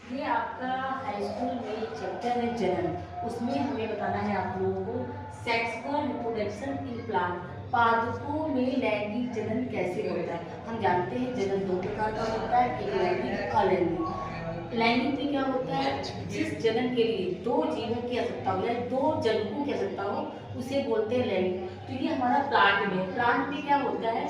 ये आपका high school में एक चैप्टर है जनन। उसमें हमें बताना है आप लोगों को सेक्सुअल रिप्रोडक्शन इन प्लांट, पादपों में लैंगिक जनन कैसे होता है। हम जानते हैं जनन दो प्रकार का होता है, एक लैंगिक अलैंगिक। लैंगिक में क्या होता है, जिस जनन के लिए दो जीवों की आवश्यकता हो या दो जनकों की आवश्यकता हो उसे बोलते हैं लैंगिक। तो ये हमारा प्लांट में क्या होता है,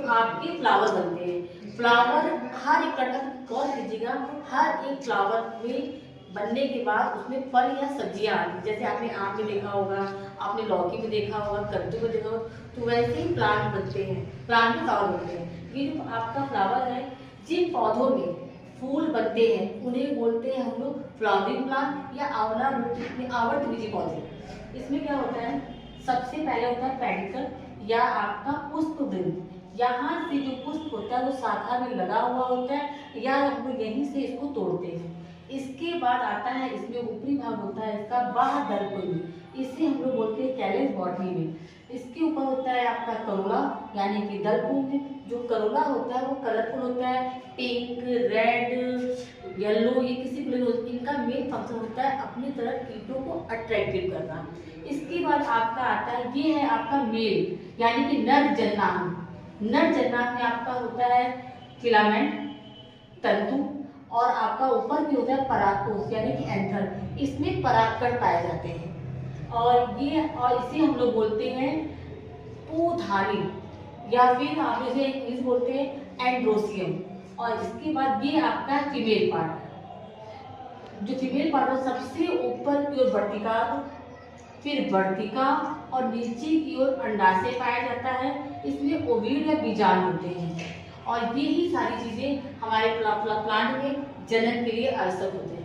आपके फ्लावर बनते हैं। फ्लावर हर एक कटक गौर कीजिएगा, हर एक फ्लावर में बनने के बाद उसमें फल या सब्जियां आती, जैसे आपने आम में देखा होगा, आपने लौकी में देखा होगा, कद्दू में देखा होगा, तो वैसे ही प्लांट बनते हैं, प्लांट में फ्लावर बनते हैं। ये जो आपका फ्लावर है, जिन पौधों में फूल बनते हैं उन्हें बोलते हैं हम लोग फ्लावरिंग प्लांट या आवर्तबीजी पौधे। इसमें क्या होता है, सबसे पहले होता है पेडिकल या आपका पुष्प वृंद। यहाँ से जो पुष्प होता है वो शाखा में लगा हुआ होता है या हम लोग यहीं से इसको तोड़ते हैं। इसके बाद आता है, इसमें ऊपरी भाग होता है इसका बाह्य दलपुंज, इसे हम लोग बोलते हैं कैलस बॉडी में। इसके ऊपर होता है आपका करोला यानी कि दलपुंज। जो करोला होता है वो कलरफुल होता है, पिंक, रेड, येलो, ये किसी भी इनका मेन फंक्शन होता है अपनी तरफ कीटों को अट्रैक्टिव करना। इसके बाद आपका आता है, ये है आपका मेल यानी कि नर जननांग। नर जननांग में आपका होता है फिलामेंट, तंतु, और आपका ऊपर भी होता है परागकोश यानी कि एंथर। इसमें परागकण पाए जाते हैं और इसे हम लोग बोलते हैं पूधानी या फिर आप इसे इंग्लिश बोलते हैं एंड्रोसियम। और इसके बाद ये आपका फीमेल पार्ट। जो फीमेल पार्ट है सबसे ऊपर की ओर वर्तिका, फिर वर्तिका और नीचे की ओर अंडाशय पाया जाता है। इसमें ओव्यूल या बीजाणु होते हैं और ये ही सारी चीजें हमारे प्लांट में जनन के लिए आवश्यक होते हैं।